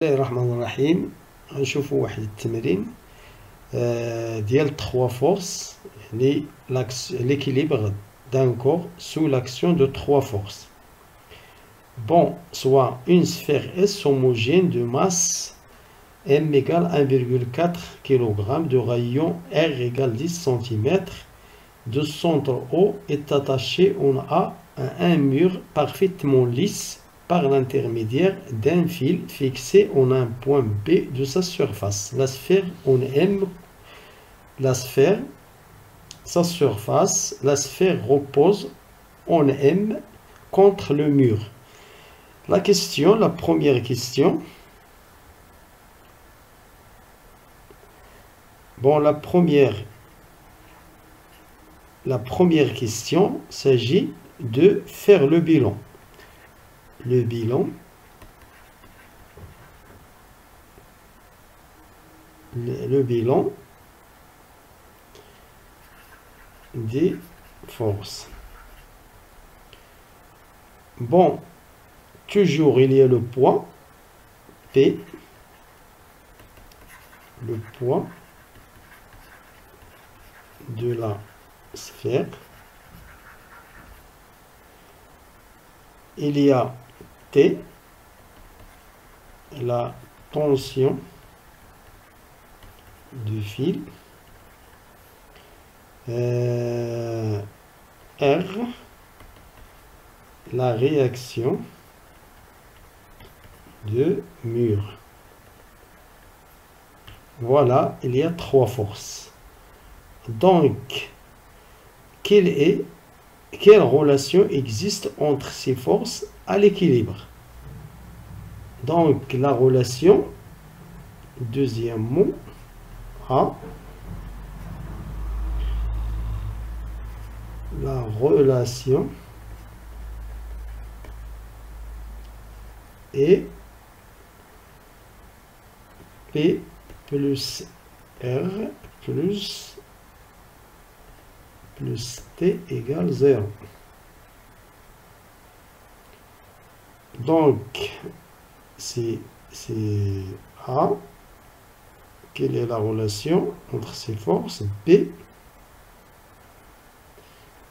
الله الرحمن الرحيم. غنشوفو واحد التمرين ديال 3 forces يعني l'équilibre d'un corps sous l'action de 3 forces. Bon, soit une sphère S homogène de masse M égale 1,4 kg de rayon R égale 10 cm de centre O est attaché en A à un mur parfaitement lisse par l'intermédiaire d'un fil fixé en un point B de sa surface. La sphère en M, sa surface, la sphère repose en M contre le mur. La première question. Bon, la première question s'agit de faire le bilan. Le bilan des forces. Bon, toujours il y a le poids P, le poids de la sphère. Il y a T, la tension du fil. R, la réaction de mur. Voilà, il y a 3 forces. Donc, quelle relation existe entre ces forces à l'équilibre? Donc, la relation, deuxième mot, A, la relation est P plus R plus T égale 0. Donc, c'est A. Quelle est la relation entre ces forces? B.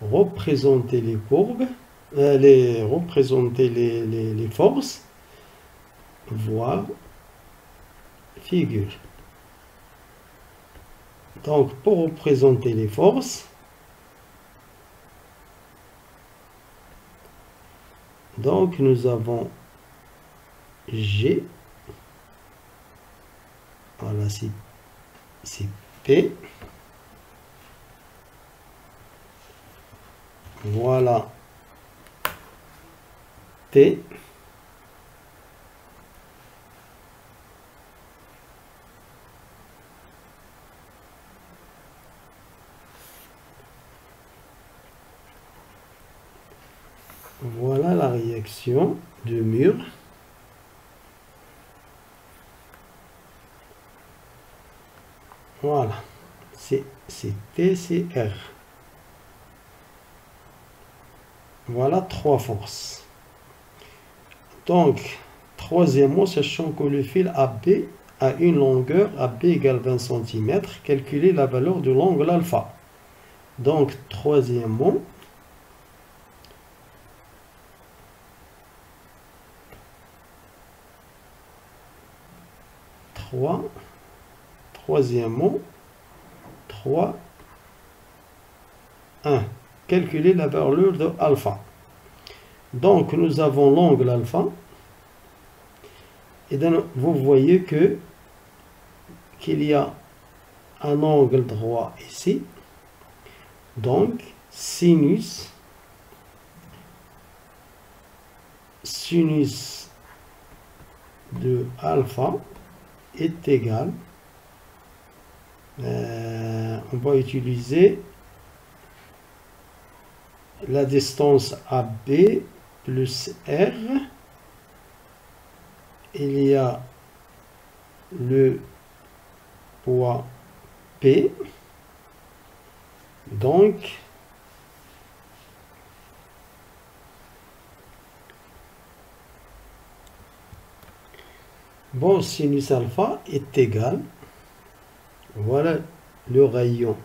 Représenter les courbes, représenter les forces, voire figure. Donc, pour représenter les forces, donc nous avons G, voilà, c'est P, voilà T, voilà la réaction du mur. Voilà, c'est T, c'est R. Voilà 3 forces. Donc, troisièmement, sachant que le fil AB a une longueur AB égale 20 cm, calculer la valeur de l'angle alpha. Donc, troisièmement, troisièmement, 3, 1. Calculer la valeur de alpha. Donc, nous avons l'angle alpha. Et donc, vous voyez qu'il y a un angle droit ici. Donc, sinus de alpha est égal, on va utiliser la distance AB plus R, il y a le poids P, donc Bon, sinus alpha est égal, voilà le rayon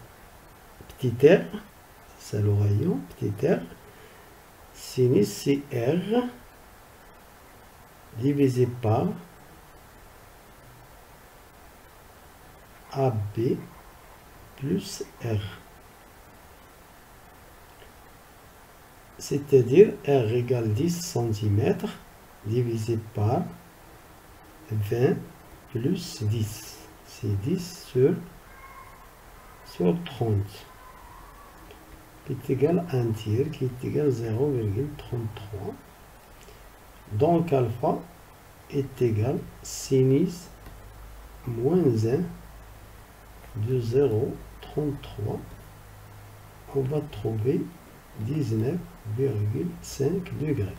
petit r, c'est le rayon petit r, sinus c'est r divisé par AB plus R. C'est-à-dire R égale 10 cm divisé par 20 plus 10. C'est 10 sur 30. Qui est égal à 1 tiers, qui est égal à 0,33. Donc alpha est égal sinus moins 1 de 0,33. On va trouver 19,5 degrés.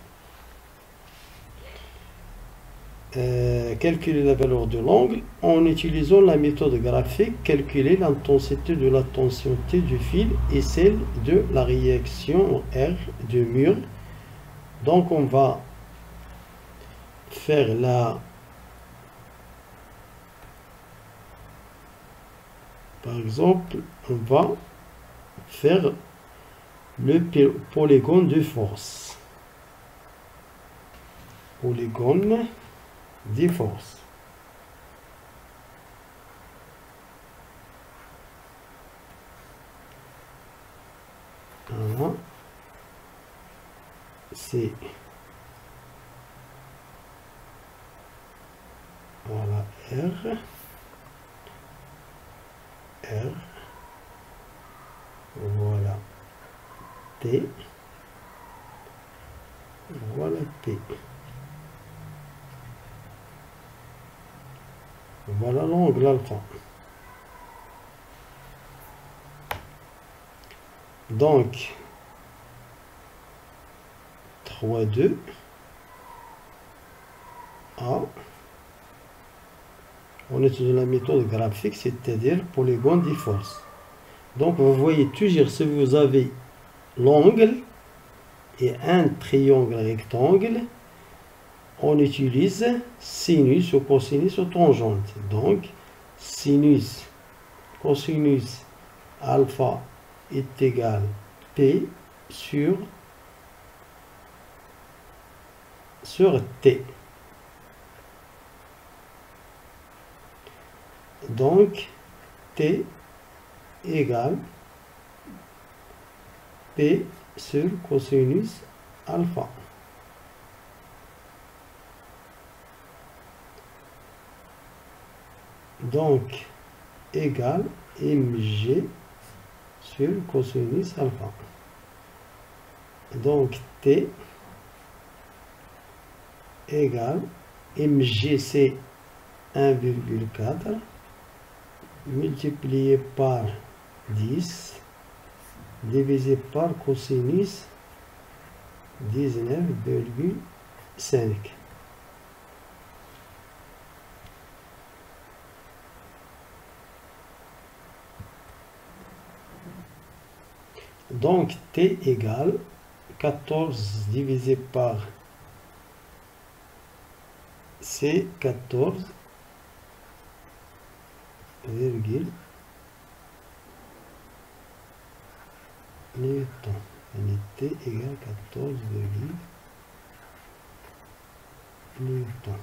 Calculer la valeur de l'angle en utilisant la méthode graphique. Calculer l'intensité de la tension T du fil et celle de la réaction R du mur. Donc on va faire par exemple, on va faire le polygone de force. Polygone des forces. Voilà. C'est voilà R. Voilà T. Voilà T. Voilà l'angle alpha. Donc 3,2 A. On est dans la méthode graphique, c'est-à-dire polygone des forces. Donc vous voyez toujours, si vous avez l'angle et un triangle rectangle, on utilise sinus ou cosinus ou tangente. Donc sinus, cosinus alpha est égal P sur T. Donc T égale P sur cosinus alpha. Donc égale mg sur cosinus alpha. Donc T égale mg, c'est 1,4 multiplié par 10 divisé par cosinus 19,5. Donc T égale 14 divisé par C, 14 virgule newton. T égale 14 virgule newton.